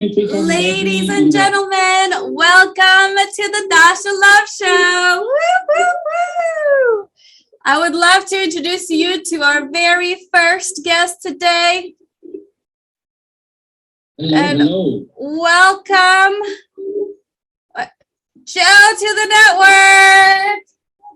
Ladies and gentlemen, welcome to the Dasha Love Show. Woo, woo, woo. I would love to introduce you to our very first guest today. Hello. Welcome, Joe, to the network.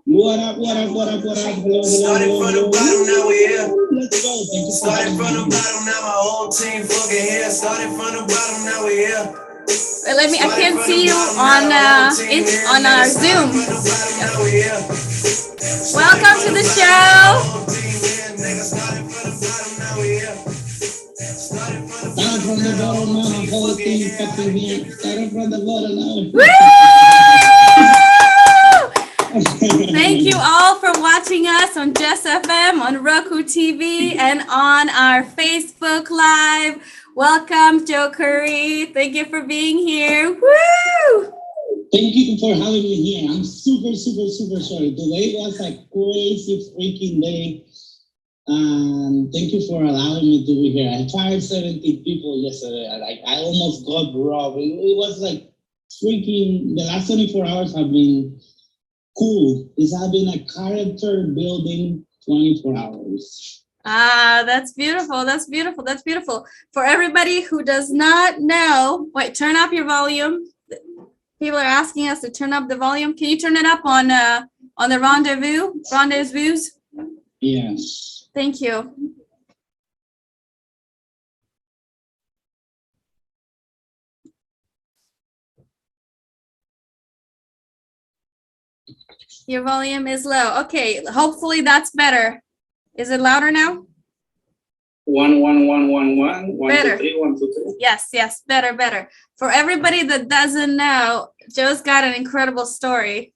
What up? Hello. Started from the bottom, now we're here. Let's go. Thank you. Started from the bottom, now my whole team fucking here. Started from the bottom, now we're here. I can't see you on our Zoom. Welcome to the show. Started from the bottom, now my whole team fucking here. Started from the bottom, now. Woo! Thank you all for watching us on Just FM, on Roku TV, and on our Facebook Live. Welcome, Joe Cury. Thank you for being here. Woo! Thank you for having me here. I'm super sorry. Today was a crazy freaking day. Thank you for allowing me to be here. I fired 70 people yesterday. I almost got robbed. It was like freaking, the last 24 hours have been cool. It's having a character building 24 hours. That's beautiful. That's beautiful. For everybody who does not know, wait, turn up your volume. People are asking us to turn up the volume. Can you turn it up on the rendezvous? Yes. Thank you. Your volume is low. Okay, hopefully that's better. Is it louder now? 1 1 1 1 1 1 Better. 2 3 1 2 3. Yes, better. For everybody that doesn't know, Joe's got an incredible story.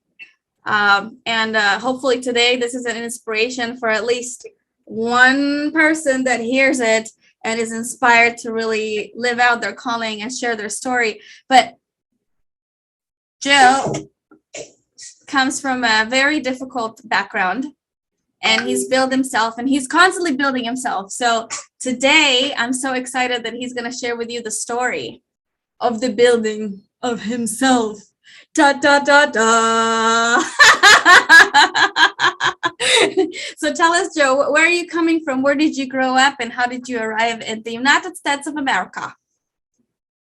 And hopefully today this is an inspiration for at least one person that hears it and is inspired to really live out their calling and share their story. But Joe comes from a very difficult background, and he's built himself, and he's constantly building himself. So today I'm so excited that he's going to share with you the story of the building of himself. Da da da da. So tell us, Joe, where are you coming from? Where did you grow up, and how did you arrive in the United States of America?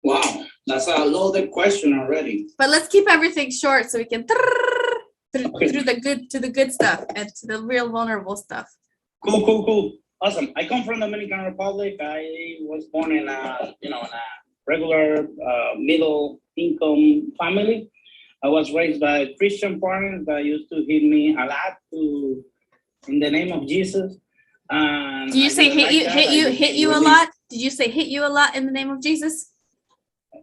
Wow, that's a loaded question already. But let's keep everything short so we can through the good stuff and to the real vulnerable stuff. Cool. Awesome. I come from the Dominican Republic. I was born in a regular middle income family. I was raised by Christian parents that used to hit me a lot in the name of Jesus. Do you say hit you a lot? Did you say hit you a lot in the name of Jesus?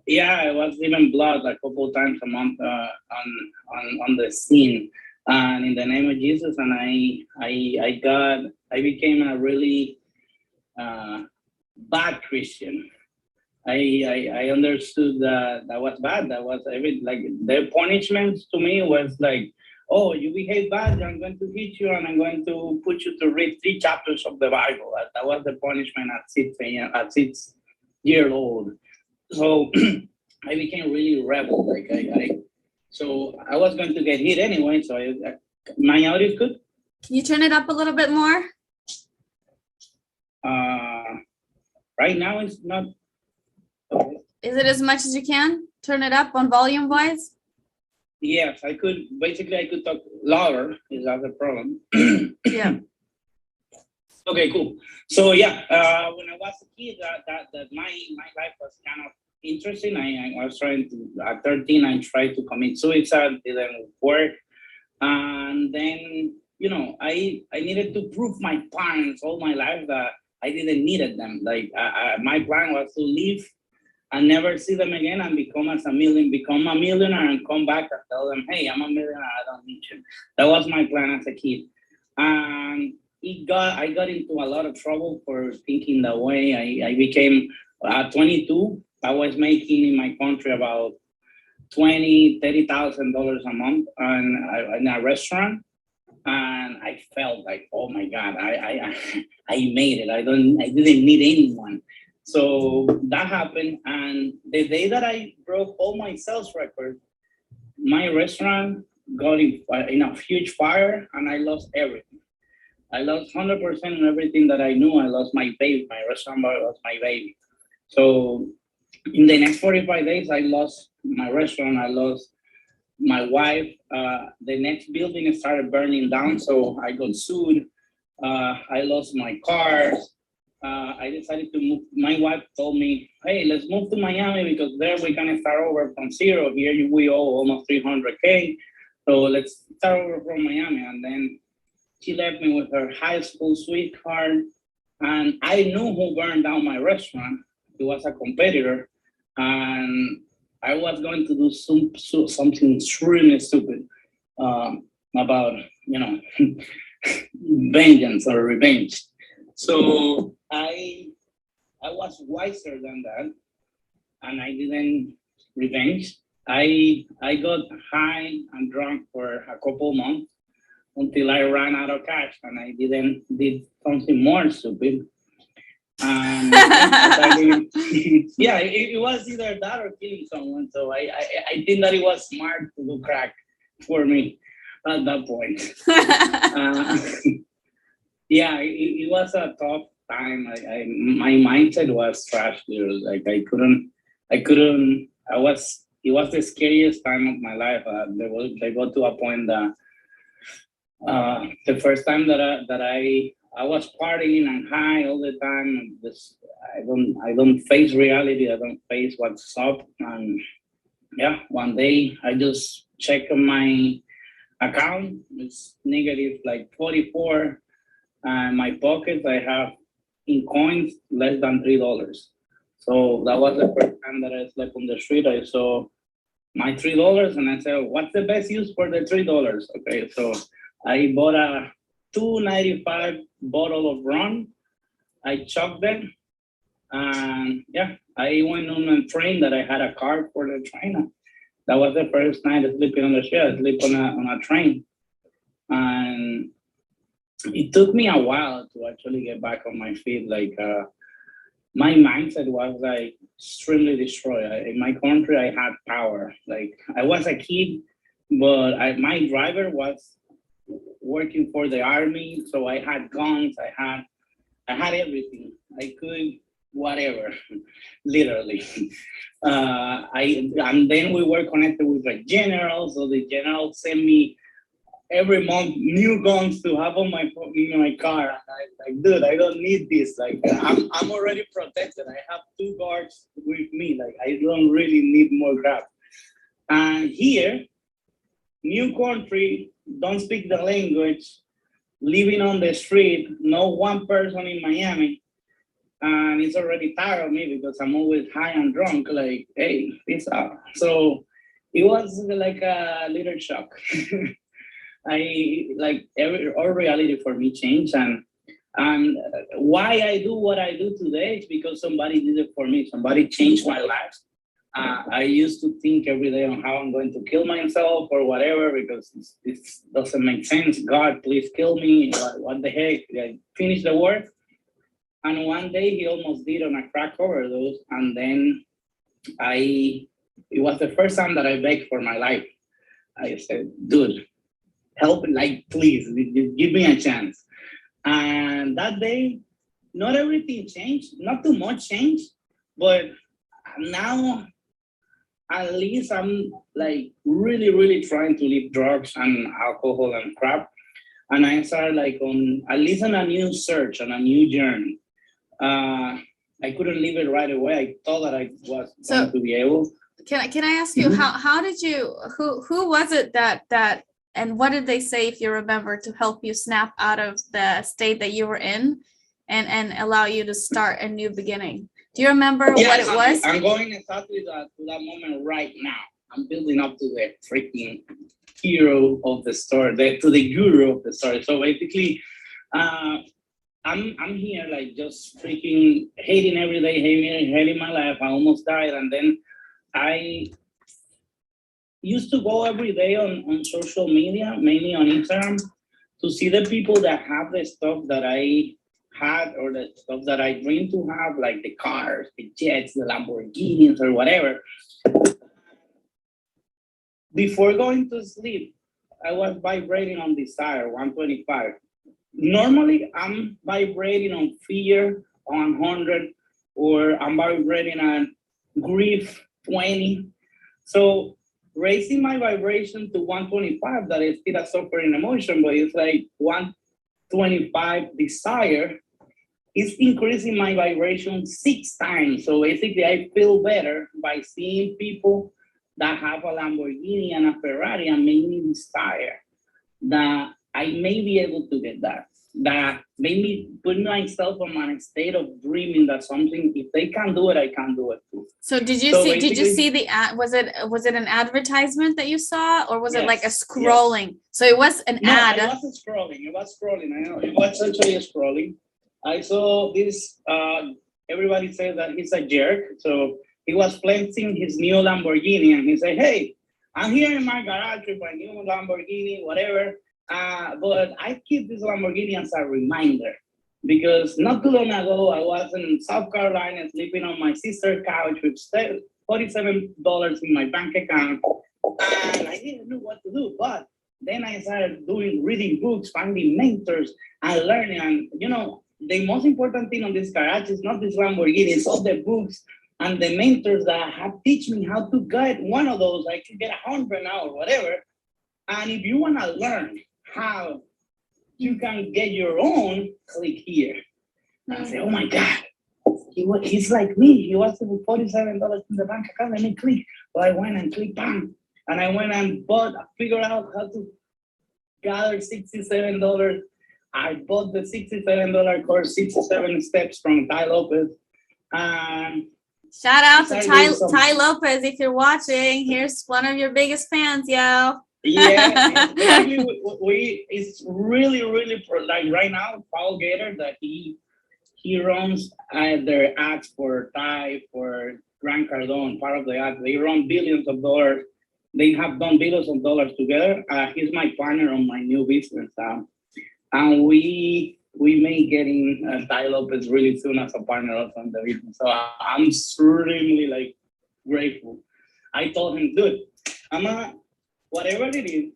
Yeah, I was even blood a couple of times a month on the scene, and in the name of Jesus. And I became a really bad Christian. I understood that was bad. That was their punishments to me was like, oh, you behave bad, I'm going to hit you, and I'm going to put you to read 3 chapters of the Bible. That was the punishment at 6 years old. So I became really rebel. So I was going to get hit anyway. So my audio is good. Can you turn it up a little bit more? Right now it's not. Okay. Is it as much as you can? Turn it up on volume wise. Yes, I could. Basically, I could talk louder. Is that the problem? Yeah. Okay, cool. So yeah, when I was a kid, that my life was kind of interesting. I was trying to, at 13, I tried to commit suicide, didn't work. And then, I needed to prove my parents all my life that I didn't need them. My plan was to leave and never see them again and become a millionaire and come back and tell them, hey, I'm a millionaire, I don't need you. That was my plan as a kid. And I got into a lot of trouble for thinking that way. I became 22. I was making in my country about $30,000 a month in a restaurant, and I felt like, oh my God, I made it. I didn't need anyone. So that happened, and the day that I broke all my sales records, my restaurant got in a huge fire, and I lost everything. I lost 100% of everything that I knew. I lost my baby. My restaurant lost my baby. So in the next 45 days, I lost my restaurant. I lost my wife. The next building started burning down, so I got sued. I lost my car. I decided to move. My wife told me, hey, let's move to Miami because there we can start over from zero. Here we owe almost 300K. So let's start over from Miami. And then she left me with her high school sweetheart. And I knew who burned down my restaurant. It was a competitor. And I was going to do something extremely stupid about, vengeance or revenge. So I was wiser than that, and I didn't revenge. I got high and drunk for a couple months until I ran out of cash, and I did something more stupid. And yeah, it was either that or killing someone. So I think that it was smart to do crack for me at that point. Yeah, it was a tough time. My mindset was trash, dude. Like it was the scariest time of my life. They got to a point that the first time that I was partying and high all the time. I don't face reality. I don't face what's up. And yeah, one day I just checked on my account. It's negative like 44. And my pockets, I have in coins less than $3. So that was the first time that I slept on the street. I saw my $3 and I said, what's the best use for the $3? Okay, so I bought a $2.95 bottle of rum. I chugged them, and yeah, I went on a train that I had a card for the train. That was the first night sleeping on the street. I sleep on a train, and it took me a while to actually get back on my feet. Like my mindset was like extremely destroyed. In my country, I had power. Like I was a kid, but my driver was working for the army, so I had guns. I had everything. I could whatever, literally. And then we were connected with the general, so the general sent me every month new guns to have on my car. And I like, dude, I don't need this. Like I'm already protected. I have 2 guards with me. Like I don't really need more crap. And here, new country, don't speak the language, living on the street, no one person in Miami. And it's already tired of me because I'm always high and drunk. Like, hey, peace out. So it was like a little shock. All reality for me changed, and why I do what I do today is because somebody did it for me. Somebody changed my life. I used to think every day on how I'm going to kill myself or whatever because it doesn't make sense. God, please kill me. What the heck? I finished the work, and one day he almost did on a crack overdose, and then it was the first time that I begged for my life. I said, dude, help, like, please, give me a chance. And that day, not everything changed, not too much changed, but now at least I'm like really, really trying to leave drugs and alcohol and crap. And I started like at least on a new search, on a new journey. I couldn't leave it right away. I thought that I was going to be able. Can I ask you, how did you, who was it that and what did they say, if you remember, to help you snap out of the state that you were in and allow you to start a new beginning? Do you remember what it was? I'm going exactly to that moment right now. I'm building up to the freaking hero of the story, to the guru of the story. So basically, I'm here like just freaking hating every day, hating my life. I almost died, and then I used to go every day on social media, mainly on Instagram, to see the people that have the stuff that I had, or the stuff that I dream to have, like the cars, the jets, the Lamborghinis, or whatever. Before going to sleep, I was vibrating on desire, 125. Normally, I'm vibrating on fear, on 100, or I'm vibrating on grief, 20. So raising my vibration to 125, that is still a suffering emotion, but it's like 125 desire, is increasing my vibration 6 times. So basically, I feel better by seeing people that have a Lamborghini and a Ferrari and make me desire that I may be able to get that. That made me put myself in a state of dreaming that something, if they can do it, I can do it too. So did you see the ad? Was it an advertisement that you saw, or was it like a scrolling? Yes. So it was an ad. No, it wasn't scrolling. It was scrolling. I know it was actually scrolling. I saw this. Everybody says that he's a jerk. So he was flexing his new Lamborghini, and he said, "Hey, I'm here in my garage with my new Lamborghini, whatever. But I keep this Lamborghini as a reminder because not too long ago, I was in South Carolina sleeping on my sister's couch with $47 in my bank account. And I didn't know what to do. But then I started reading books, finding mentors, and learning. And, the most important thing on this garage is not this Lamborghini, it's all the books and the mentors that have teach me how to get one of those. I could get 100 now or whatever. And if you want to learn how you can get your own, click here. And I say, oh my God, he's like me. He was with $47 in the bank account. Let me click. Well, I went and clicked, bam. And I went and figured out how to gather $67. I bought the $67 course, 67 steps from Ty Lopez. And shout out to Ty Lopez. If you're watching, here's one of your biggest fans, yo. Yeah, it's really like right now, Paul Gator, that he runs their ads for Ty, for Grant Cardone, part of the ads. They run billions of dollars. They have done billions of dollars together. He's my partner on my new business. And we may get in Ty Lopez really soon as a partner also on the business. So I'm extremely grateful. I told him, dude, whatever it is,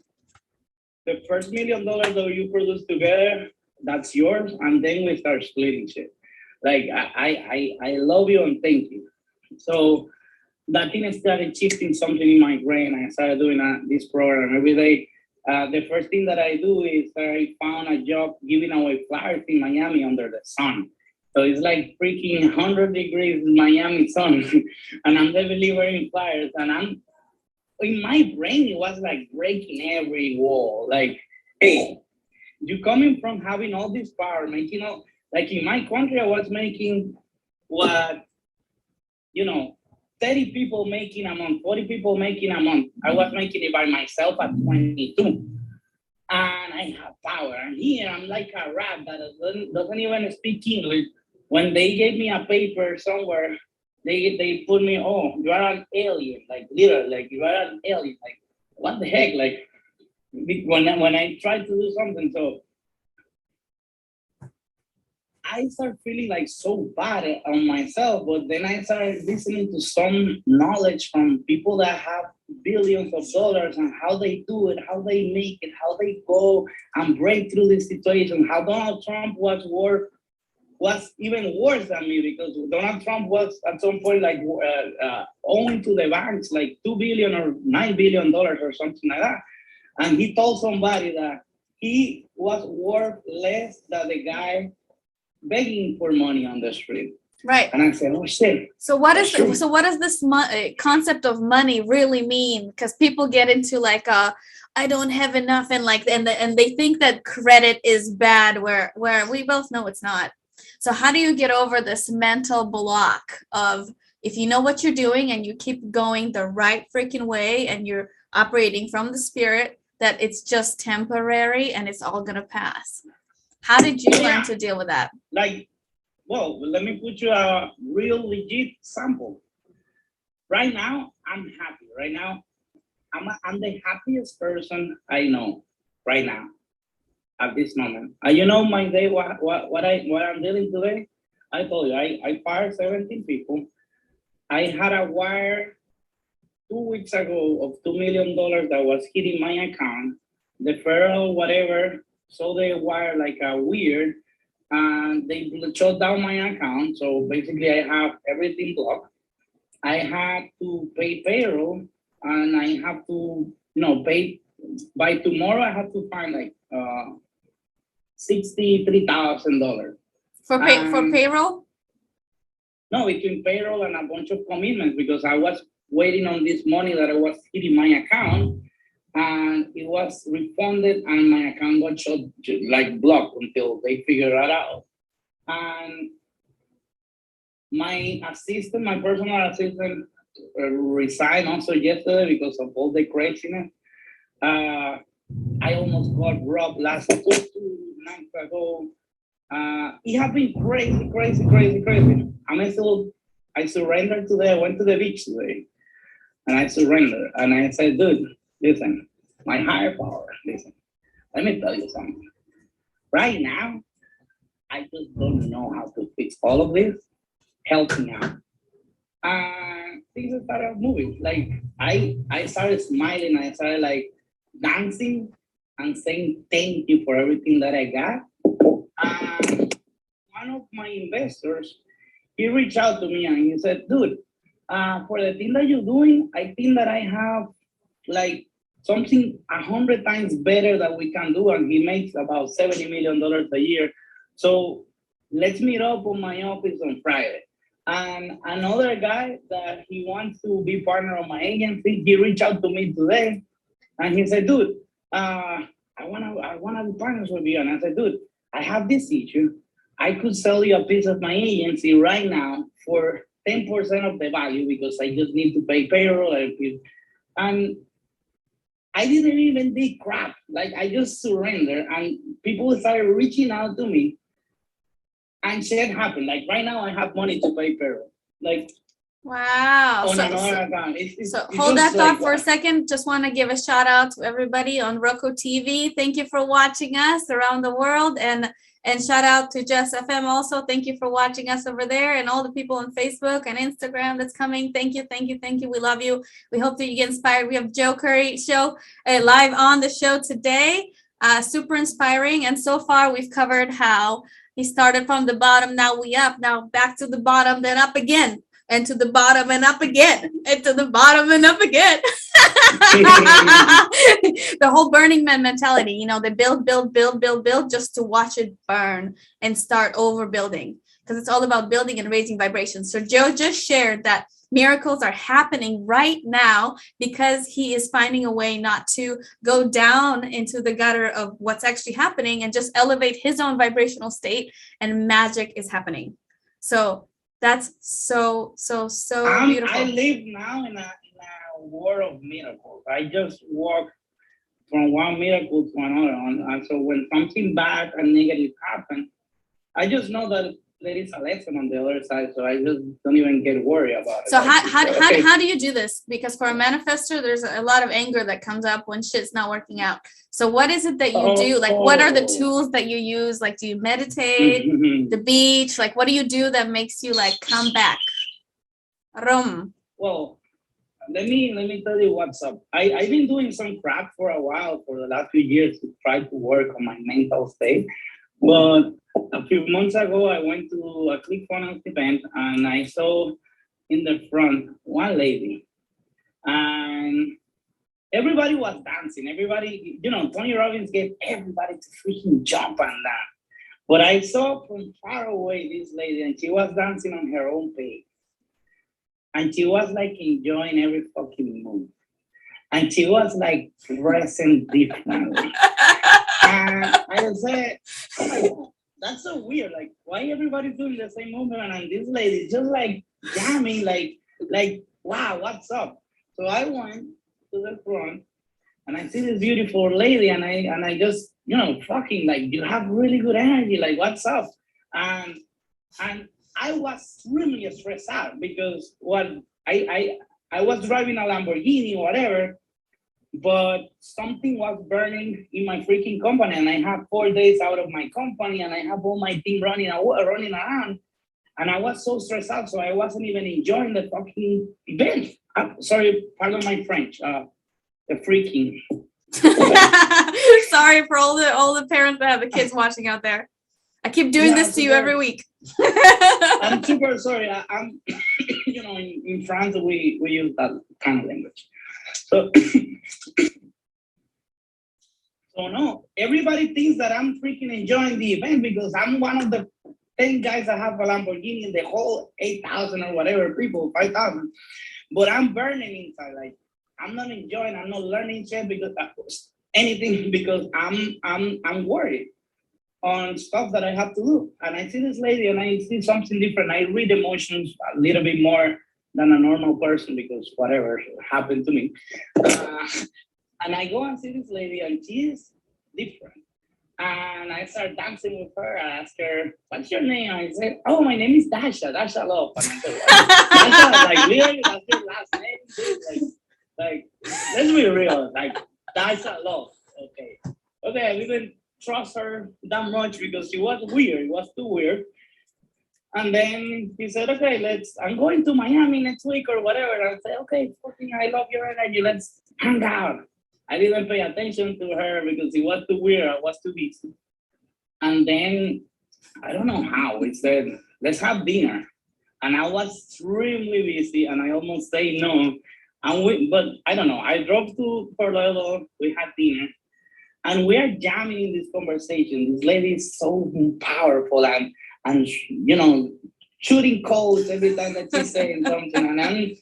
the first $1 million that you produce together, that's yours, and then we start splitting shit. I love you and thank you. So that thing started shifting something in my brain. I started doing this program every day. The first thing that I do is I found a job giving away flyers in Miami under the sun. So it's like freaking 100 degrees Miami sun, and I'm delivering flyers, and in my brain, it was like breaking every wall. Like, hey, you coming from having all this power, making all, like in my country, I was making what, 30 people making a month, 40 people making a month. I was making it by myself at 22. And I have power. And here I'm like a rat that doesn't even speak English. When they gave me a paper somewhere, they put me, oh, you are an alien, literally, you are an alien. Like, what the heck? Like, when I try to do something, so I start feeling so bad on myself, but then I started listening to some knowledge from people that have billions of dollars and how they do it, how they make it, how they go and break through this situation, how Donald Trump was even worse than me, because Donald Trump was at some point owing to the banks like $2 billion or $9 billion or something like that. And he told somebody that he was worth less than the guy begging for money on the street. Right. And I said, oh shit. So what does this concept of money really mean? Because people get into I don't have enough, and they think that credit is bad, where we both know it's not. So how do you get over this mental block of, if you know what you're doing and you keep going the right freaking way and you're operating from the spirit, that it's just temporary and it's all gonna pass? How did you learn to deal with that? Well, let me put you a real legit sample. Right now, I'm happy. Right now, I'm the happiest person I know right now. at this moment. You know my day, what I'm dealing today? I told you, I fired 17 people. I had a wire 2 weeks ago of $2 million that was hitting my account. The federal, whatever, saw the wire like a weird, and they shut down my account. So basically, I have everything blocked. I had to pay payroll, and I have to, pay by tomorrow. I have to find like $63,000 for payroll. No, between payroll and a bunch of commitments, because I was waiting on this money that I was hitting my account, and it was refunded, and my account got shut, like blocked, until they figure that out. And my personal assistant, resigned also yesterday because of all the craziness. I almost got robbed last 2 nights ago. It has been crazy. I surrendered today. I went to the beach today, and I surrendered. And I said, dude, listen, my higher power, listen, let me tell you something. Right now, I just don't know how to fix all of this. Help me out. And things started moving. Like, I started smiling. I started like dancing and saying thank you for everything that I got. And one of my investors, he reached out to me and he said, dude, for the thing that you're doing, I think that I have like something 100 times better that we can do. And he makes about $70 million a year. So let's meet up on my office on Friday. And another guy that he wants to be partner of my agency, he reached out to me today and he said, dude, I wanna be partners with you. And I said, dude, I have this issue. I could sell you a piece of my agency right now for 10% of the value, because I just need to pay payroll. And I didn't even do crap. Like, I just surrendered, and people started reaching out to me, and shit happened. Like, right now I have money to pay payroll. Like, wow. on another account. It's Hold that thought like, for a second. Just want to give a shout out to everybody on Roku TV. Thank you for watching us around the world, and shout out to Just FM also. Thank you for watching us over there, and all the people on Facebook and Instagram that's coming. Thank you. We love you. We hope that you get inspired. We have Joe Cury show live on the show today. Super inspiring. And so far we've covered how he started from the bottom. Now we up. Now back to the bottom, then up again. And to the bottom and up again, and to the bottom and up again. The whole Burning Man mentality, they build just to watch it burn and start overbuilding, because it's all about building and raising vibrations. So Joe just shared that miracles are happening right now because he is finding a way not to go down into the gutter of what's actually happening and just elevate his own vibrational state, and magic is happening. So that's so beautiful. I live now in a world of miracles. I just walk from one miracle to another. And so when something bad and negative happens, I just know that there is a lesson on the other side. So I just don't even get worried about it. So how do you do this? Because for a manifestor, there's a lot of anger that comes up when shit's not working out. So what is it that you do? Like, what are the tools that you use? Like, do you meditate, the beach? Like, what do you do that makes you like come back? Well, let me tell you what's up. I've been doing some crap for a while, for the last few years, to try to work on my mental state. But a few months ago, I went to a ClickFunnels event, and I saw in the front one lady, and everybody was dancing. Everybody, Tony Robbins gave everybody to freaking jump and dance. But I saw from far away this lady, and she was dancing on her own pace. And she was like enjoying every fucking move. And she was like dressing differently. And I said, oh my God, that's so weird. Like, why everybody's doing the same movement? And this lady just like jamming, like, wow, what's up? So I went to the front, and I see this beautiful lady, and I just, fucking like, you have really good energy. Like, what's up? And I was really stressed out, because I was driving a Lamborghini or whatever, but something was burning in my freaking company, and I have 4 days out of my company, and I have all my team running around, and I was so stressed out, so I wasn't even enjoying the fucking event. Sorry, pardon my French. The freaking. Sorry for all the parents that have the kids watching out there. I keep doing this to you every week. I'm super sorry. I'm, in France we use that kind of language. So, so no, everybody thinks that I'm freaking enjoying the event because I'm one of the 10 guys that have a Lamborghini in the whole 8,000 or whatever people, 5,000. But I'm burning inside. Like I'm not enjoying. I'm not learning shit because anything because I'm worried on stuff that I have to do. And I see this lady and I see something different. I read emotions a little bit more than a normal person because whatever happened to me. And I go and see this lady and she's different. And I start dancing with her. I ask her, what's your name? I said, oh, my name is Dasha Love. And I said, Dasha, like really, that's your last name? Dude? Like, let's be real, like Dasha Love. Okay, I didn't trust her that much because she was weird. It was too weird. And then he said, okay, I'm going to Miami next week or whatever. And I said, okay, fucking, I love your energy. Let's hang out. I didn't pay attention to her because it was too weird. I was too busy. And then, I don't know how, we said, let's have dinner. And I was extremely busy and I almost say no. But I don't know, I drove to Fort Lauderdale, we had dinner. And we are jamming in this conversation. This lady is so powerful and shooting codes every time that she's saying something. And I'm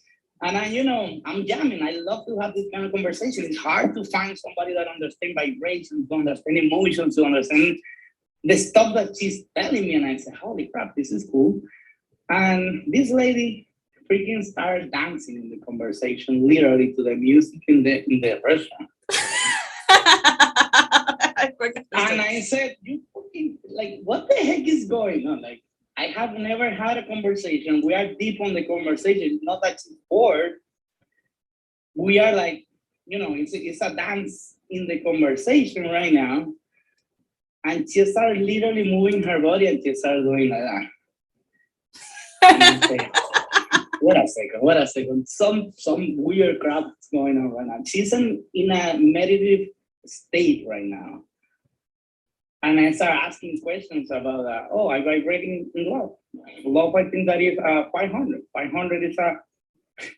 jamming. I love to have this kind of conversation. It's hard to find somebody that understands vibrations, to understand emotions, to understand the stuff that she's telling me. And I said, holy crap, this is cool. And this lady freaking started dancing in the conversation, literally to the music in the restaurant. And I said, you fucking, like, what the heck is going on? Like, I have never had a conversation. We are deep on the conversation. Not that she's bored. We are like, it's a dance in the conversation right now. And she started literally moving her body and she started doing like that. And I said, wait a second. Some weird crap is going on right now. She's in a meditative state right now. And I started asking questions about I'm vibrating in love. Love, I think that is 500. 500 is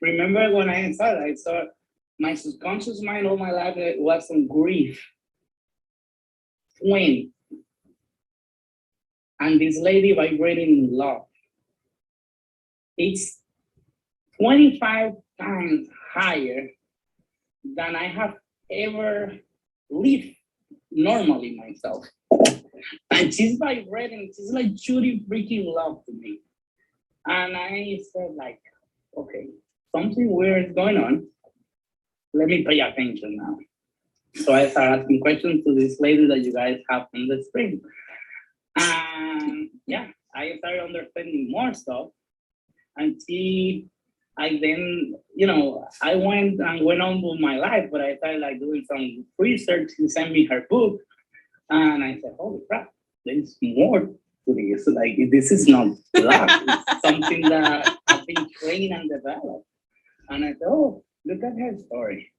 remember when I started, I saw my subconscious mind all my life was on grief. 20. And this lady vibrating in love. It's 25 times higher than I have ever lived normally myself. And she's vibrating, she's like shooting freaking love to me. And I said like, okay, something weird is going on. Let me pay attention now. So I started asking questions to this lady that you guys have on the screen. And yeah, I started understanding more stuff. And I went on with my life, but I started like doing some research. She sent me her book. And I said, holy crap, there's more to this. Like, this is not luck. It's something that I've been trained and developed. And I said, oh, look at her story.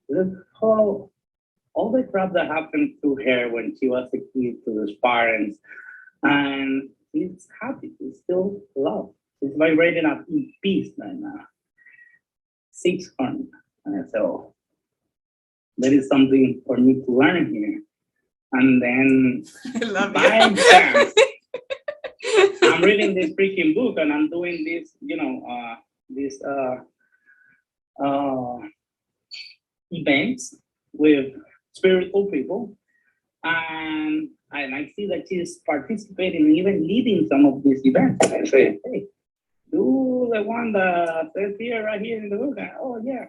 Look how all the crap that happened to her when she was a kid to his parents. And she's happy. She's still loved. She's vibrating at peace right now. 600. And I said, oh, there is something for me to learn here. And then by chance, I'm reading this freaking book and I'm doing this, events with spiritual people. And I see that she's participating and even leading some of these events. I say, hey, do the one that says here, right here in the book. Oh, yeah.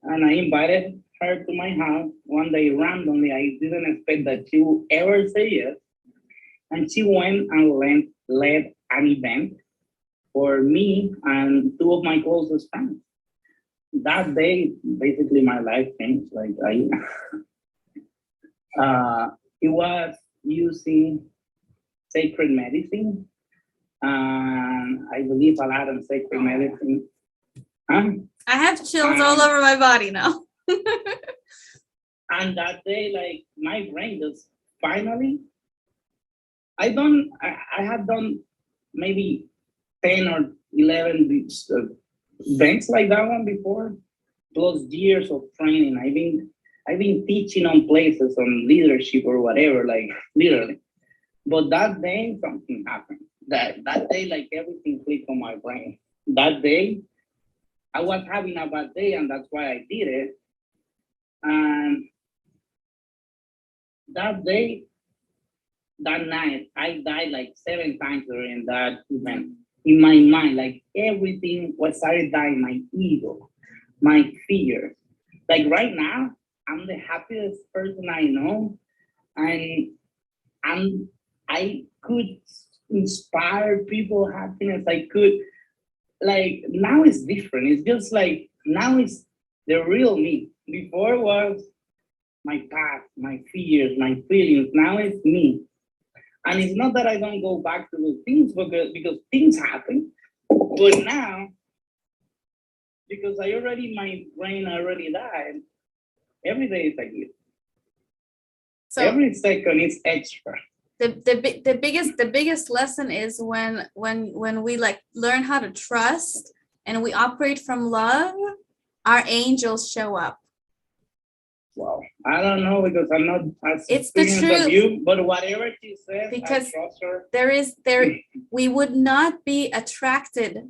And I invited her to my house one day randomly. I didn't expect that she would ever say yes. And she went and led an event for me and two of my closest friends. that day, basically my life changed. Like it was using sacred medicine, and I believe a lot in sacred medicine. Huh? I have chills all over my body now. And that day, like my brain just finally, I have done maybe 10 or 11 events like that one before, plus years of training. I've been teaching on places on leadership or whatever, like literally. But that day something happened. That day, like everything clicked on my brain. That day I was having a bad day, and that's why I did it. And that day, that night, I died like 7 times during that event. In my mind, like everything was started dying, my ego, my fear. Like right now, I'm the happiest person I know. And I could inspire people happiness. I could, like, now it's different. It's just like, now it's the real me. Before was my past, my fears, my feelings. Now it's me. And it's not that I don't go back to those things because things happen. But now, because my brain already died, every day is a gift. So every second is extra. The biggest lesson is when we like learn how to trust and we operate from love, our angels show up. Wow, I don't know, because I'm not as it's the truth as you, but whatever she says, because I trust her. We would not be attracted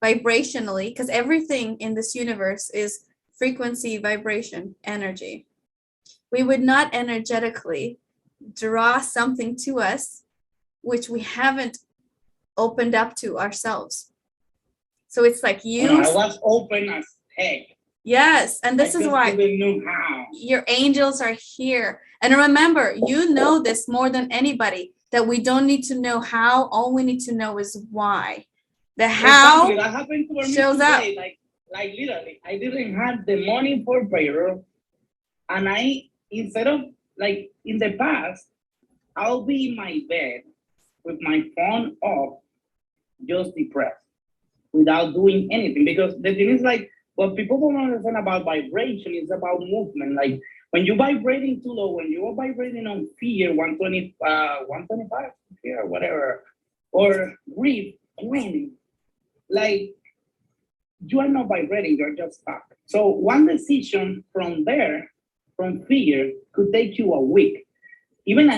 vibrationally, because everything in this universe is frequency, vibration, energy. We would not energetically draw something to us which we haven't opened up to ourselves. So it's like I was open as heck. Yes, and this is why your angels are here. And remember, you know this more than anybody, that we don't need to know how, all we need to know is why. The how exactly. That happened to me shows today. up. Like literally, I didn't have the money for payroll, and instead of, like in the past, I'll be in my bed with my phone off, just depressed, without doing anything. Because the thing is, like, what people don't understand about vibration is about movement. Like when you're vibrating too low, when you are vibrating on fear, 125 fear, whatever, or grief, 20, like you are not vibrating, you're just stuck. So one decision from there, from fear, could take you a week. Even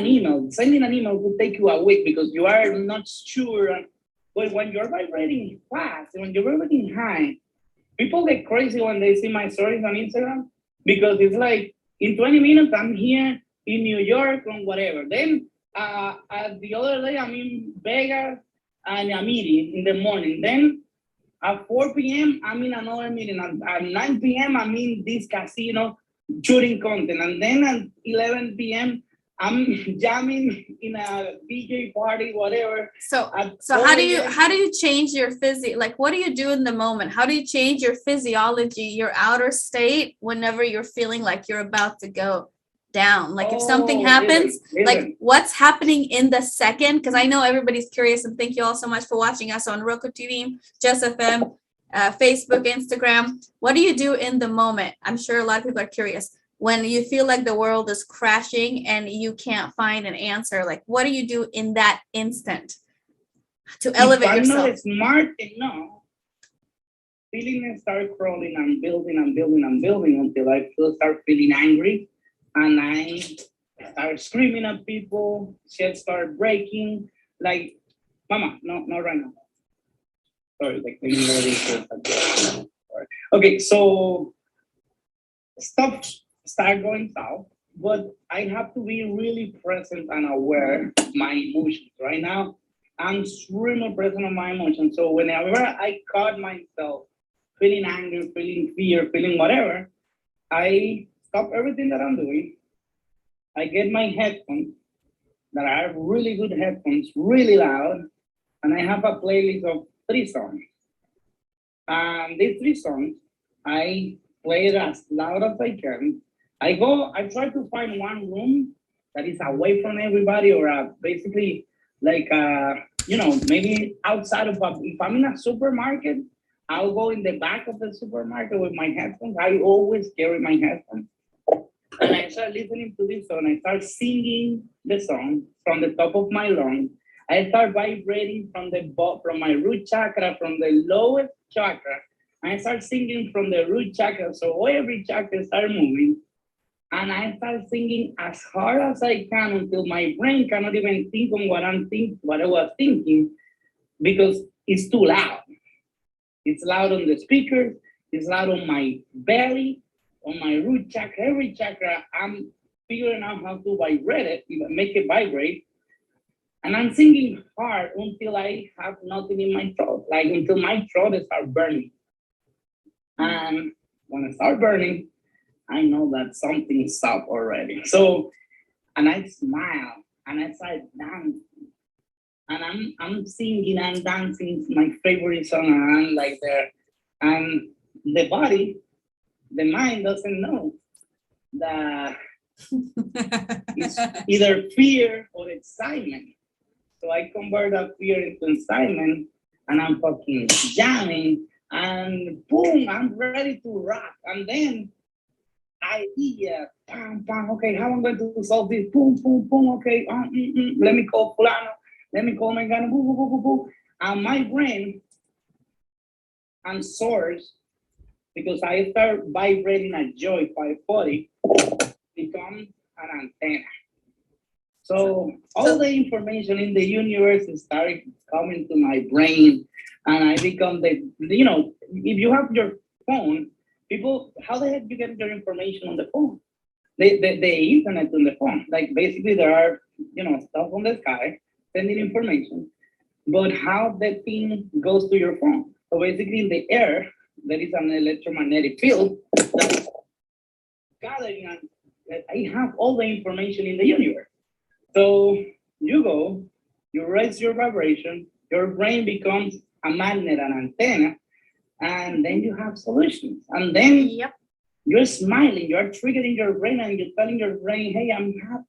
sending an email could take you a week because you are not sure. But when you're vibrating fast, when you're vibrating high, people get crazy when they see my stories on Instagram, because it's like in 20 minutes, I'm here in New York or whatever. Then the other day, I'm in Vegas and a meeting in the morning. Then at 4 p.m., I'm in another meeting. At 9 p.m., I'm in this casino shooting content. And then at 11 p.m., I'm jamming in a DJ party, whatever. So how do you change your like what do you do in the moment? How do you change your physiology, your outer state, whenever you're feeling like you're about to go down? Like if something happens, like what's happening in the second? Because I know everybody's curious, and thank you all so much for watching us on Roku TV, Just FM, Facebook, Instagram. What do you do in the moment? I'm sure a lot of people are curious. When you feel like the world is crashing and you can't find an answer, like what do you do in that instant to elevate yourself? I'm not smart enough, feelings start crawling and building and building and building until I start feeling angry, and I start screaming at people, shit start breaking, like, mama, no, right now. Sorry, like, okay, so stuff start going south, but I have to be really present and aware of my emotions. Right now, I'm extremely present on my emotions. So whenever I caught myself feeling angry, feeling fear, feeling whatever, I stop everything that I'm doing. I get my headphones that are really good headphones, really loud, and I have a playlist of 3 songs. And these 3 songs I play it as loud as I can. I try to find one room that is away from everybody, or basically like, maybe outside of, if I'm in a supermarket, I'll go in the back of the supermarket with my headphones. I always carry my headphones. And I start listening to this song. I start singing the song from the top of my lungs. I start vibrating from my root chakra, from the lowest chakra. I start singing from the root chakra, so every chakra start moving. And I start singing as hard as I can until my brain cannot even think on what I was thinking, because it's too loud. It's loud on the speakers. It's loud on my belly, on my root chakra. Every chakra, I'm figuring out how to vibrate it, make it vibrate. And I'm singing hard until I have nothing in my throat, like until my throat starts burning. And when I start burning, I know that something stopped already. So, and I smile and I start dancing. And I'm singing and dancing my favorite song, and I'm like there. And the body, the mind doesn't know that it's either fear or excitement. So I convert that fear into excitement, and I'm fucking jamming, and boom, I'm ready to rock. And then idea, bam, bam, okay, how am I going to solve this? Boom, boom, boom, okay, let me call Fulano, let me call Mengano, boom, boom, boom, boom, boom. And my brain and source, because I start vibrating at joy 540, becomes an antenna. So all the information in the universe started coming to my brain, and I become if you have your phone, people, how the heck you get your information on the phone? The internet on the phone. Like basically there are, stuff on the sky sending information, but how the thing goes to your phone. So basically in the air, there is an electromagnetic field that is gathering, and I have all the information in the universe. So you raise your vibration, your brain becomes a magnet, an antenna, and then you have solutions. And then you're smiling, you're triggering your brain, and you're telling your brain, hey, I'm happy.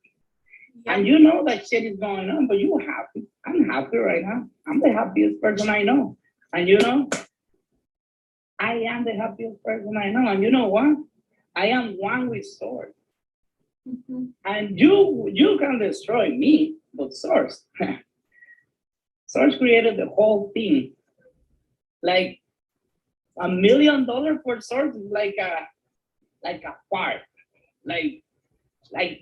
Yep. And you know that shit is going on, but you're happy. I'm happy right now. I'm the happiest person I know. And I am the happiest person I know. And you know what? I am one with source. Mm-hmm. And you can destroy me, but source. Source created the whole thing. Like $1 million for source is like a part, like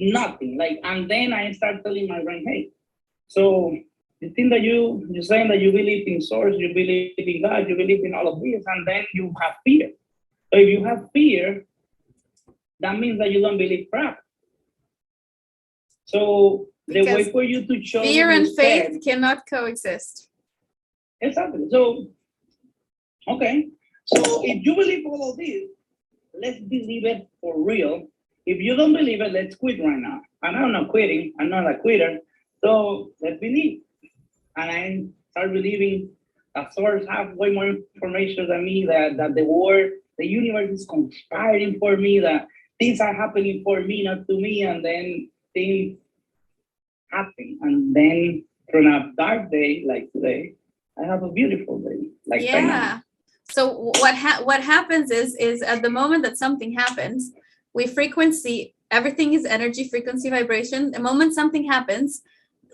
nothing. And then I start telling my brain, hey, so the thing that you're saying that you believe in source, you believe in God, you believe in all of this, and then you have fear. So if you have fear, that means that you don't believe crap. So because the way for you to show fear and faith cannot coexist. Exactly. So, okay. So if you believe all of this, let's believe it for real. If you don't believe it, let's quit right now. And I'm not quitting. I'm not a quitter. So let's believe. And I start believing that source have way more information than me, that the world, the universe is conspiring for me, that things are happening for me, not to me. And then things happen. And then from a dark day like today, I have a beautiful day. Like right now. So what happens is at the moment that something happens, everything is energy, frequency, vibration. The moment something happens,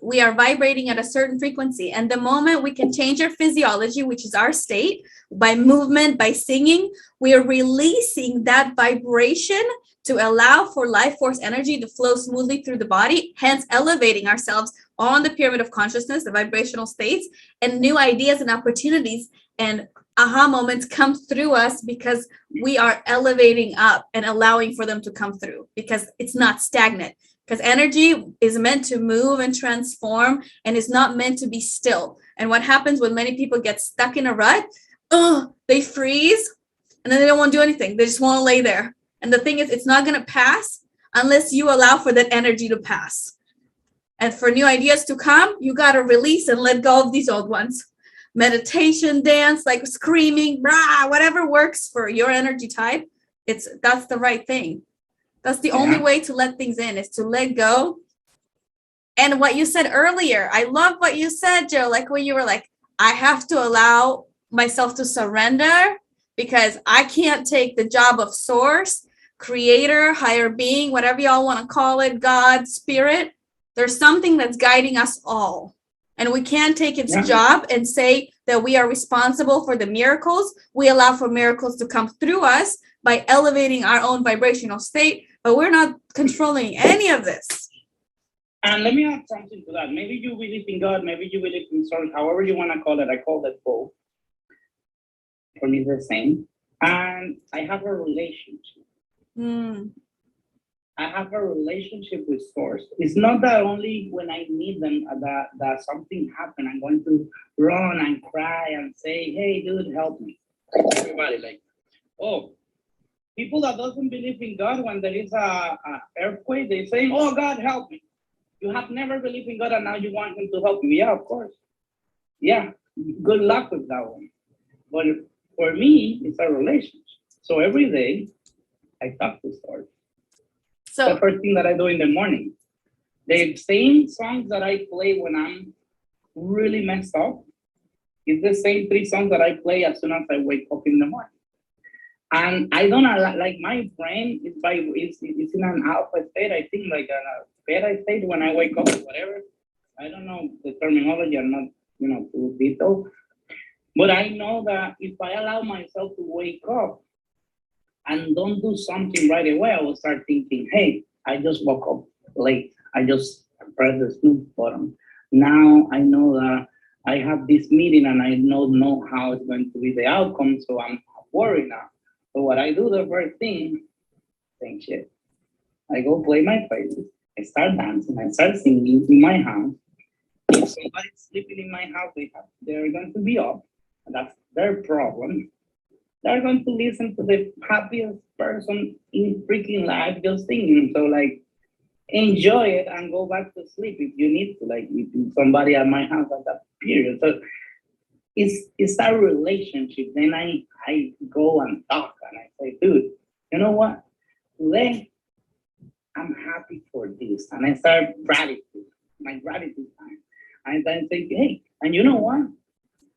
we are vibrating at a certain frequency. And the moment we can change our physiology, which is our state, by movement, by singing, we are releasing that vibration to allow for life force energy to flow smoothly through the body, hence elevating ourselves on the pyramid of consciousness, the vibrational states, and new ideas and opportunities and aha moments come through us because we are elevating up and allowing for them to come through, because it's not stagnant. Because energy is meant to move and transform and is not meant to be still. And what happens when many people get stuck in a rut, they freeze and then they don't want to do anything. They just want to lay there. And the thing is, it's not going to pass unless you allow for that energy to pass. And for new ideas to come, you got to release and let go of these old ones. meditation dance, like screaming, brah, whatever works for your energy type, that's the right thing. That's the only way to let things in, is to let go. And what you said earlier, I love what you said, Joe, like when you were like, I have to allow myself to surrender because I can't take the job of source, creator, higher being, whatever y'all want to call it, God, spirit. There's something that's guiding us all. And we can't take its job and say that we are responsible for the miracles. We allow for miracles to come through us by elevating our own vibrational state, but we're not controlling any of this. And let me add something to that. Maybe you believe in God, maybe you believe in source, however you want to call it. I call it both. For me, the same. And I have a relationship. I have a relationship with source. It's not that only when I need them that something happened, I'm going to run and cry and say, hey, dude, help me. Everybody like, oh, people that doesn't believe in God, when there is a earthquake, they say, oh, God, help me. You have never believed in God and now you want him to help you. Yeah, of course. Yeah, good luck with that one. But for me, it's a relationship. So every day, I talk to source. So the first thing that I do in the morning. The same songs that I play when I'm really messed up is the same 3 songs that I play as soon as I wake up in the morning. And I don't like my brain is in an alpha state. I think like a beta state when I wake up or whatever. I don't know the terminology. I'm not too detailed. But I know that if I allow myself to wake up and don't do something right away, I will start thinking, hey, I just woke up late. I just pressed the snooze button. Now I know that I have this meeting and I don't know how it's going to be the outcome, so I'm worried now. So what I do the first thing, same shit. I go play my playlist. I start dancing. I start singing in my house. If somebody's sleeping in my house, they're going to be up. That's their problem. They're going to listen to the happiest person in freaking life just singing. So like, enjoy it and go back to sleep if you need to. Like if somebody at my house at that period. So it's a relationship. Then I go and talk and I say, dude, you know what? Today I'm happy for this. And I start gratitude, my gratitude time. And then say, hey, and you know what?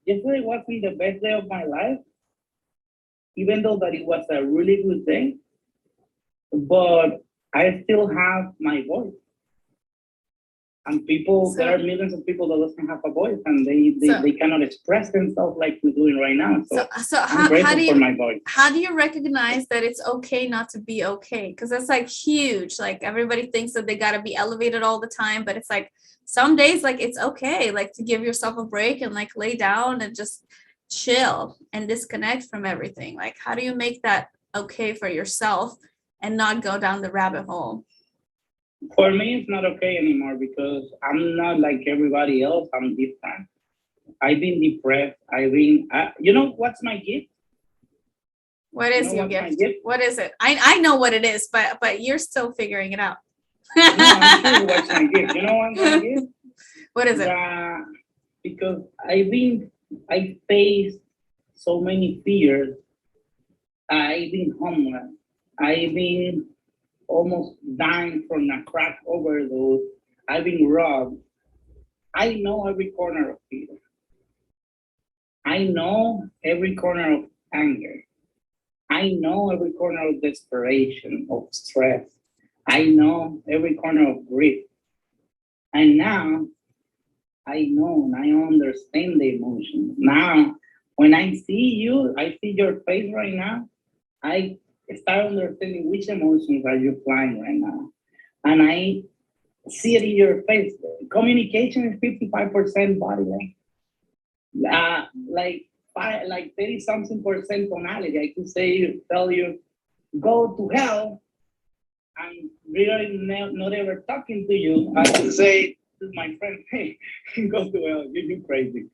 Yesterday wasn't the best day of my life, even though that it was a really good day, but I still have my voice. And there are millions of people that doesn't have a voice and they cannot express themselves like we're doing right now. So I'm grateful for my voice. How do you recognize that it's okay not to be okay? Because that's like huge. Like everybody thinks that they got to be elevated all the time, but it's like some days like it's okay, like to give yourself a break and like lay down and just chill and disconnect from everything. Like how do you make that okay for yourself and not go down the rabbit hole? For me, it's not okay anymore because I'm not like everybody else. I'm different. I've been depressed. You know what's my gift? What is your gift? What is it? I know what it is, but you're still figuring it out. No, I'm sure what's my gift. You know what's my gift? What is it? Because I faced so many fears. I've been homeless. I've been almost dying from a crack overdose. I've been robbed. I know every corner of fear. I know every corner of anger. I know every corner of desperation, of stress. I know every corner of grief. And now I know and I understand the emotions. Now, when I see you, I see your face right now, I start understanding which emotions are you flying right now. And I see it in your face. Communication is 55% body language. Like 30-something% tonality. I could tell you, go to hell, and really not ever talking to you. I could say to my friend, hey, go to hell, you're crazy.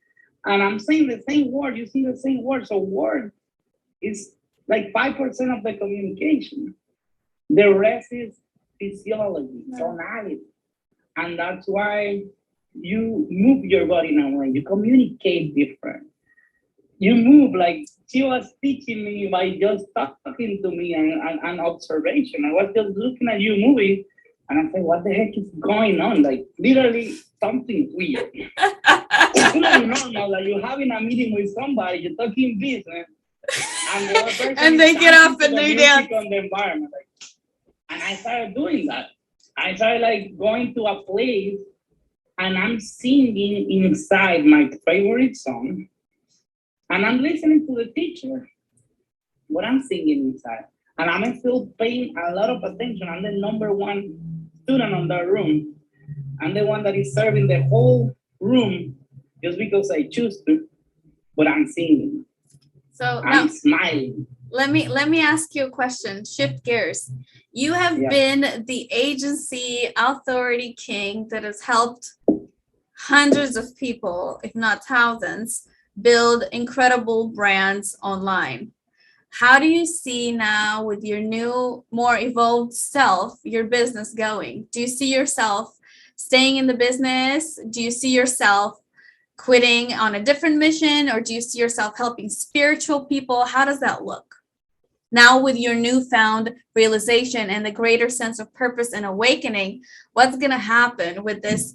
And I'm saying the same word, you see the same word. So word is like 5% of the communication. The rest is physiology, tonality. And that's why you move your body in a way, you communicate different. you move like she was teaching me by just talking to me and observation. I was just looking at you moving, and I said, what the heck is going on? Like literally something weird. It's not normal that you're having a meeting with somebody, you're talking business, and the other person And they get off and they dance on the environment. Like, and I started doing that. I started like going to a place and I'm singing inside my favorite song. And I'm listening to the teacher, what I'm singing inside. And I'm still paying a lot of attention. I'm the number one student on that room. I'm the one that is serving the whole room just because I choose to, but I'm singing. So I'm now smiling. let me ask you a question. Shift gears. You have been the agency authority king that has helped hundreds of people, if not thousands, build incredible brands online. How do you see now with your new, more evolved self, your business going? Do you see yourself staying in the business? Do you see yourself quitting on a different mission, or do you see yourself helping spiritual people? How does that look now with your newfound realization and the greater sense of purpose and awakening? What's going to happen with this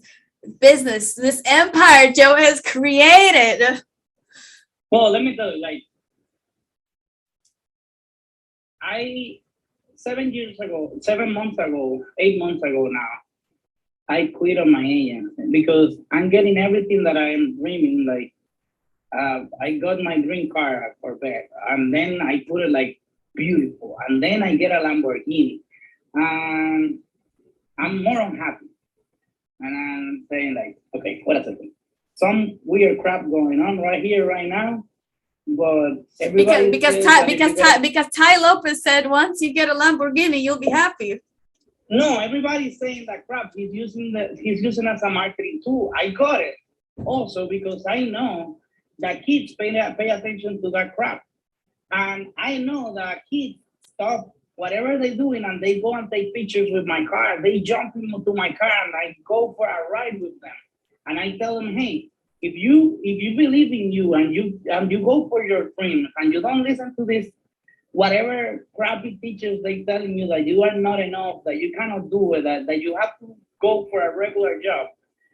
business, this empire Joe has created? Well, let me tell you, like, 7 months ago, 8 months ago now, I quit on my agent because I'm getting everything that I am dreaming. Like, I got my dream car for Corvette, and then I put it like beautiful, and then I get a Lamborghini, and I'm more unhappy. And I'm saying like, okay, what a second. Some weird crap going on right here, right now. But everybody because Ty Lopez said once you get a Lamborghini, you'll be happy. No, everybody's saying that crap. He's using as a marketing tool. I got it. Also because I know that kids pay attention to that crap. And I know that kids stop whatever they're doing and they go and take pictures with my car. They jump into my car and I go for a ride with them. And I tell them, hey, if you believe in you and you go for your dreams and you don't listen to this whatever crappy teachers they telling you that you are not enough, that you cannot do it, that you have to go for a regular job,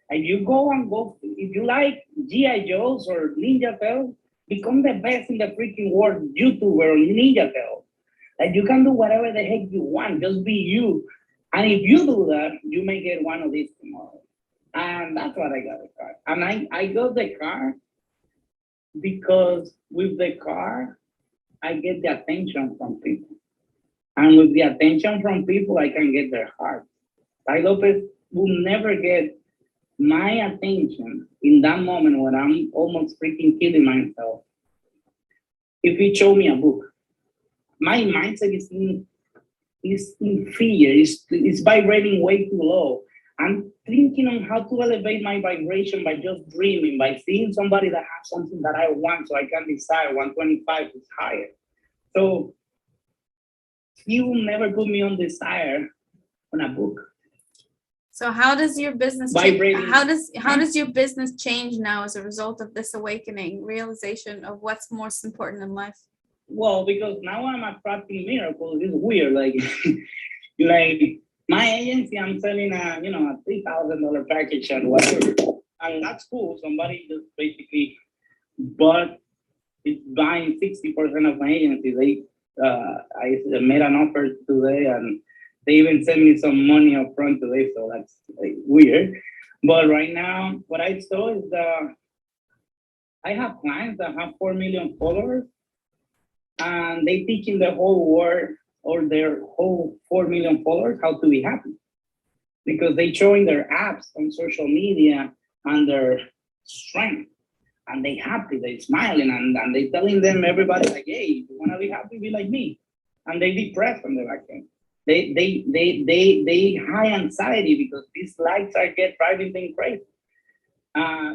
and you go, if you like G.I. Joes or Ninja Turtles, become the best in the freaking world YouTuber or Ninja Turtles. Like you can do whatever the heck you want, just be you. And if you do that, you may get one of these tomorrow. And that's what I got the car. And I got the car because with the car, I get the attention from people. And with the attention from people, I can get their heart. Ty Lopez will never get my attention in that moment when I'm almost freaking killing myself. If he showed me a book, my mindset is in fear, it's vibrating way too low. I'm thinking on how to elevate my vibration by just dreaming, by seeing somebody that has something that I want so I can decide 125 is higher. So he will never put me on desire on a book. So how does your business how does your business change now as a result of this awakening, realization of what's most important in life? Well, because now I'm attracting miracles. It's weird. Like, like my agency, I'm selling a $3,000 package and whatever, and that's cool. Somebody just basically bought. It's buying 60% of my agency. I made an offer today, and they even sent me some money up front today. So that's like weird. But right now, what I saw is that I have clients that have 4 million followers, and they teaching the whole world or their whole 4 million followers how to be happy, because they showing their apps on social media and their strength, and they happy, they smiling, and they telling them, everybody like, hey, if you want to be happy, be like me. And they depressed on the back end. They high anxiety because these likes are driving them crazy.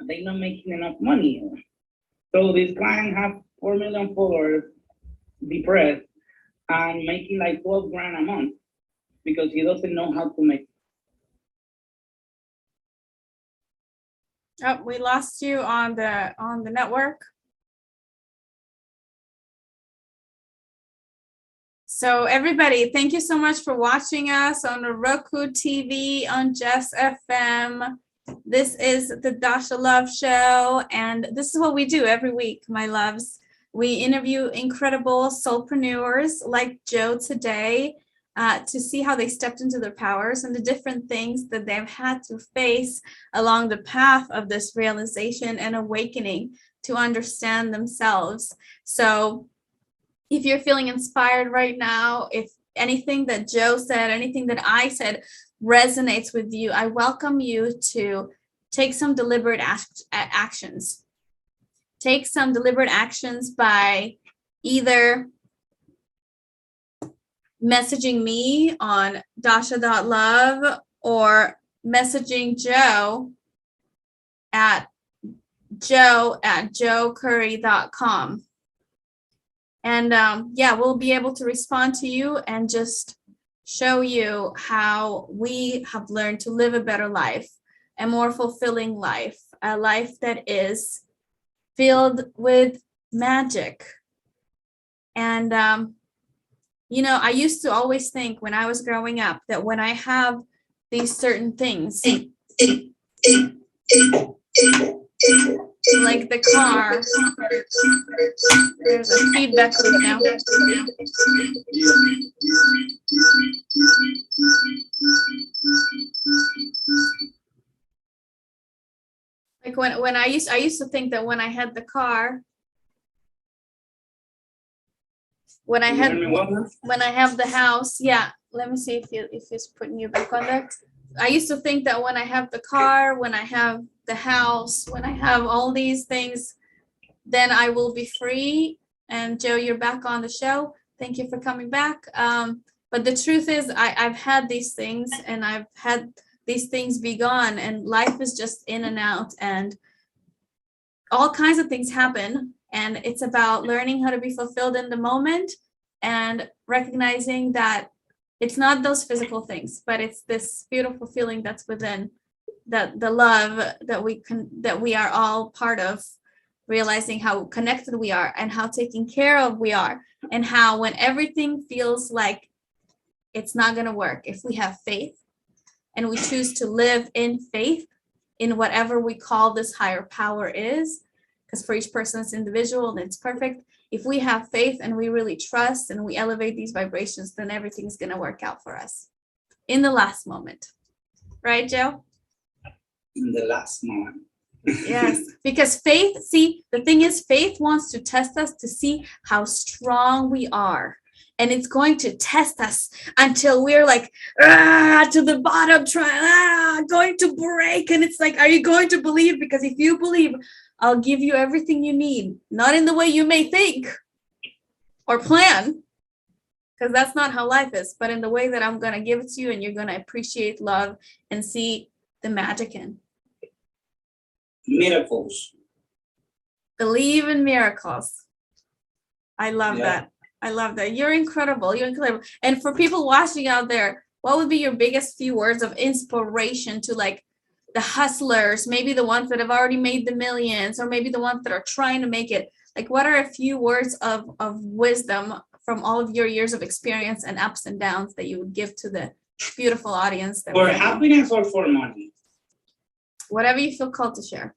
They not making enough money. So this client have 4 million followers, depressed, and making like 12 grand a month because he doesn't know how to make. Oh, we lost you on the network. So everybody, thank you so much for watching us on the Roku TV, on Jess FM. This is the Dasha Love Show, and this is what we do every week, my loves. We interview incredible soulpreneurs like Joe today to see how they stepped into their powers and the different things that they've had to face along the path of this realization and awakening to understand themselves. So if you're feeling inspired right now, if anything that Joe said, anything that I said resonates with you, I welcome you to take some deliberate actions. Take some deliberate actions by either messaging me on dasha.love or messaging Joe at joe@joecury.com. And we'll be able to respond to you and just show you how we have learned to live a better life, a more fulfilling life, a life that is filled with magic. And, I used to always think when I was growing up that when I have these certain things, like the car, there's a feedback loop now. Like when I used to think that when I had the car, when I have the house, yeah. Let me see if it's putting you back on there. I used to think that when I have the car, when I have the house, when I have all these things, then I will be free. And Joe, you're back on the show. Thank you for coming back. But the truth is I've had these things and I've had these things be gone, and life is just in and out and all kinds of things happen. And it's about learning how to be fulfilled in the moment and recognizing that it's not those physical things, but it's this beautiful feeling that's within, that the love that we are all part of, realizing how connected we are and how taken care of we are, and how when everything feels like it's not going to work, if we have faith and we choose to live in faith in whatever we call this higher power is, because for each person it's individual and it's perfect. If we have faith and we really trust and we elevate these vibrations, then everything's going to work out for us in the last moment. Right, Joe? In the last moment. Yes, because faith, see, the thing is, faith wants to test us to see how strong we are. And it's going to test us until we're like, to the bottom, going to break. And it's like, are you going to believe? Because if you believe, I'll give you everything you need, not in the way you may think or plan, because that's not how life is, but in the way that I'm going to give it to you, and you're going to appreciate love and see the magic in. Miracles. Believe in miracles. I love that. I love that. You're incredible. You're incredible. And for people watching out there, what would be your biggest few words of inspiration to like the hustlers, maybe the ones that have already made the millions, or maybe the ones that are trying to make it? Like, what are a few words of wisdom from all of your years of experience and ups and downs that you would give to the beautiful audience? For happiness or for money? Whatever you feel called to share.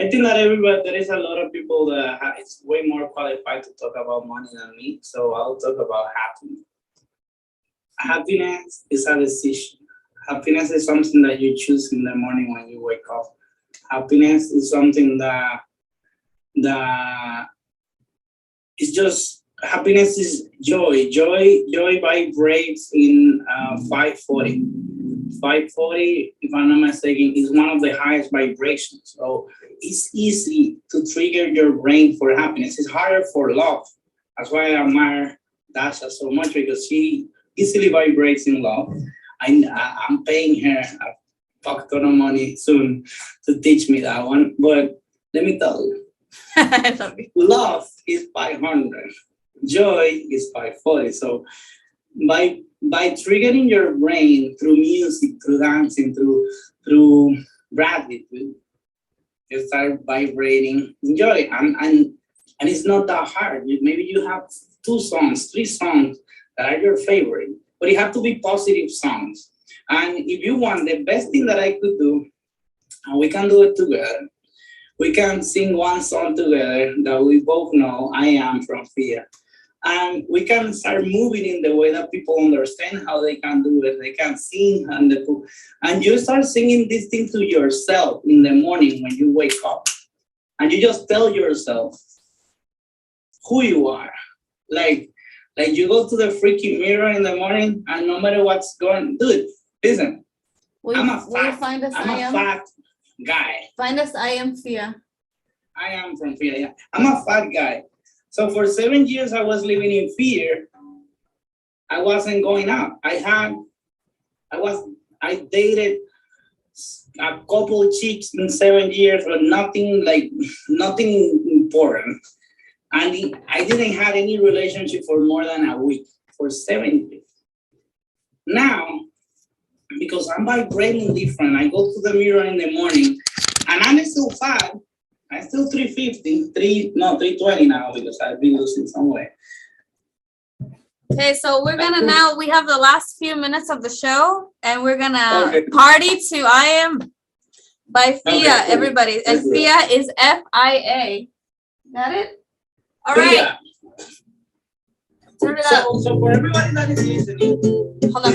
I think that there is a lot of people that is way more qualified to talk about money than me. So I'll talk about happiness. Happiness is a decision. Happiness is something that you choose in the morning when you wake up. Happiness is something that it's just, happiness is joy. Joy vibrates in 540. 540, if I'm not mistaken, is one of the highest vibrations. So it's easy to trigger your brain for happiness. It's harder for love. That's why I admire Dasha so much, because she easily vibrates in love. I'm paying her a fuck ton of money soon to teach me that one. But let me tell you, I love you. Love is 500. Joy is 540. So by triggering your brain through music, through dancing, through gratitude, you start vibrating joy, and it's not that hard. Maybe you have 2 songs, 3 songs that are your favorite, but it have to be positive songs. And if you want, the best thing that I could do, and we can do it together, we can sing one song together that we both know, I Am from Fear. And we can start moving in the way that people understand how they can do it. They can sing and you start singing this thing to yourself in the morning when you wake up. And you just tell yourself who you are. Like you go to the freaking mirror in the morning and no matter what's going, dude, listen. I'm a fat guy. Find us, I Am Fear. I am from fear, yeah. I'm a fat guy. So for 7 years I was living in fear. I wasn't going out. I dated a couple chicks in 7 years, but nothing important. And I didn't have any relationship for more than a week for 7 years. Now, because I'm vibrating different, I go to the mirror in the morning and I'm still fat. I'm still 320 now because I've been losing some weight. Okay, so we have the last few minutes of the show and we're gonna party to I Am by Fia, everybody. And Fia is Fia. Got it? All right. Turn it up. So for everybody that is listening. Hold on.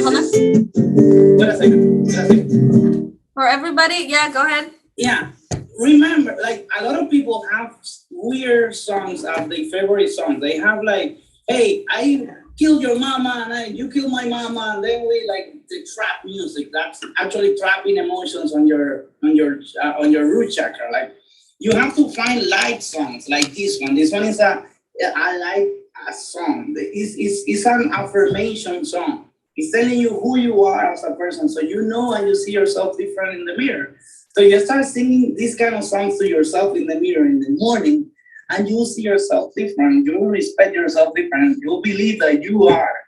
Wait a second. For everybody, yeah, go ahead. Yeah. Remember, like a lot of people have weird songs as their favorite songs. They have like, hey, I killed your mama and you killed my mama, and then we like the trap music. That's actually trapping emotions on your root chakra. Like you have to find light songs like this one. This one is I like a song. It's an affirmation song. It's telling you who you are as a person, so you know and you see yourself different in the mirror. So you start singing these kind of songs to yourself in the mirror in the morning, and you'll see yourself different. You will respect yourself different. You'll believe that you are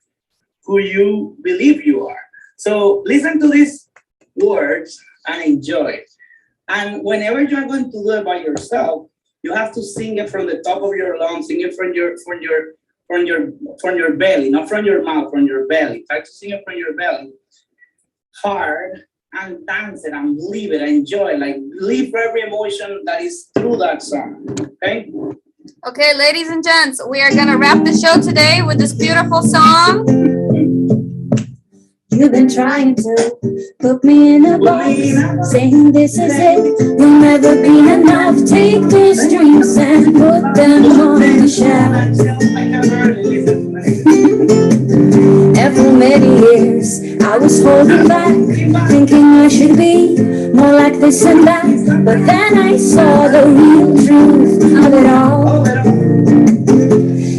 who you believe you are. So listen to these words and enjoy it. And whenever you're going to do it by yourself, you have to sing it from the top of your lungs, sing it from your belly, not from your mouth, from your belly. Try to sing it from your belly, hard, and dance it and live it, enjoy, like live every emotion that is through that song. Okay? Okay, ladies and gents, we are gonna wrap the show today with this beautiful song. You've been trying to put me in a box, saying this is it, you'll never be enough. Take these dreams and put them on the shelf. And for many years, I was holding back, thinking I should be more like this and that. But then I saw the real truth of it all.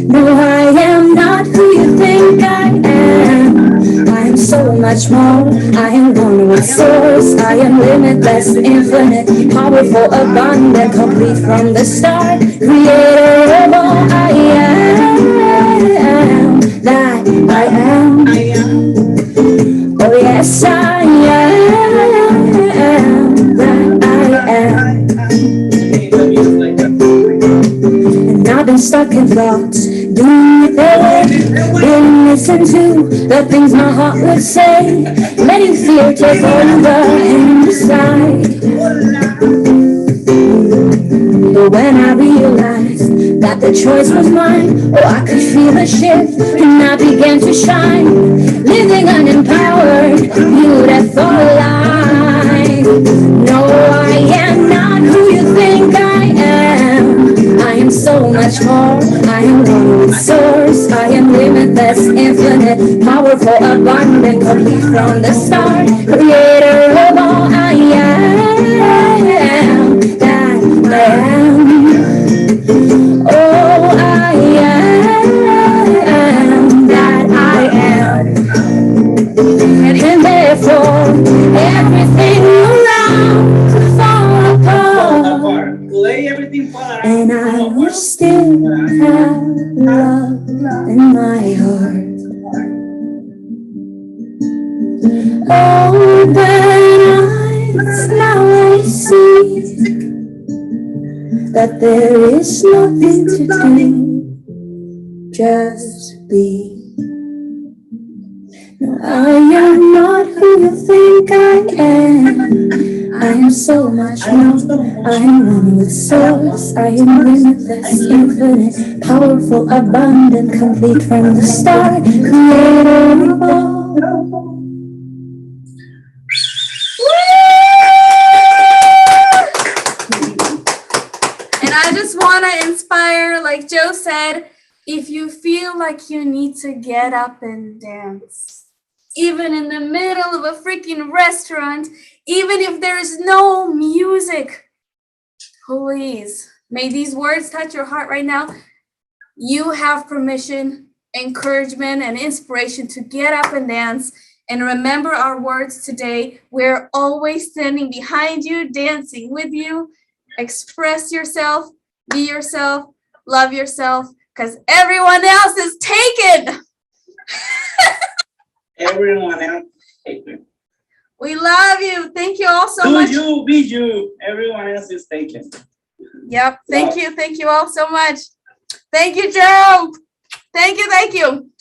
No, I am not who you think I am. I am so much more. I am one with source. I am limitless, infinite, powerful, abundant, complete from the start. Creator of all I am. That I am. Oh yes, I am. That I am. And I've been stuck in thoughts, doing it their way. Didn't listen to the things my heart would say. Letting fear take over and decide. But when I realized that the choice was mine, oh, I could feel a shift and I began to shine. Living unempowered, you'd have thought alive. No, I am not who you think I am. I am so much more. I am one with source. I am limitless, infinite, powerful, abundant, complete from the start. Creator of all I am. That I am. Oh, I am. That I am. And therefore, everything around could fall apart. Lay everything flat. And I will still have love in my heart. Open eyes, now I see that there is nothing to do. just be. No, I am not who you think I am. I am so much more. I am one with source. I am limitless, infinite, powerful, abundant, complete from the start. Creator of all. And I just want to inspire, like Joe said, if you feel like you need to get up and dance, even in the middle of a freaking restaurant, even if there is no music, please, may these words touch your heart right now. You have permission, encouragement, and inspiration to get up and dance. And remember our words today. We're always standing behind you, dancing with you. Express yourself, be yourself, love yourself, because everyone else is taken. Everyone else is taken. We love you. Thank you all so much. Do you, be you. Everyone else is taken. Yep. Thank you. Thank you all so much. Thank you, Joe. Thank you. Thank you.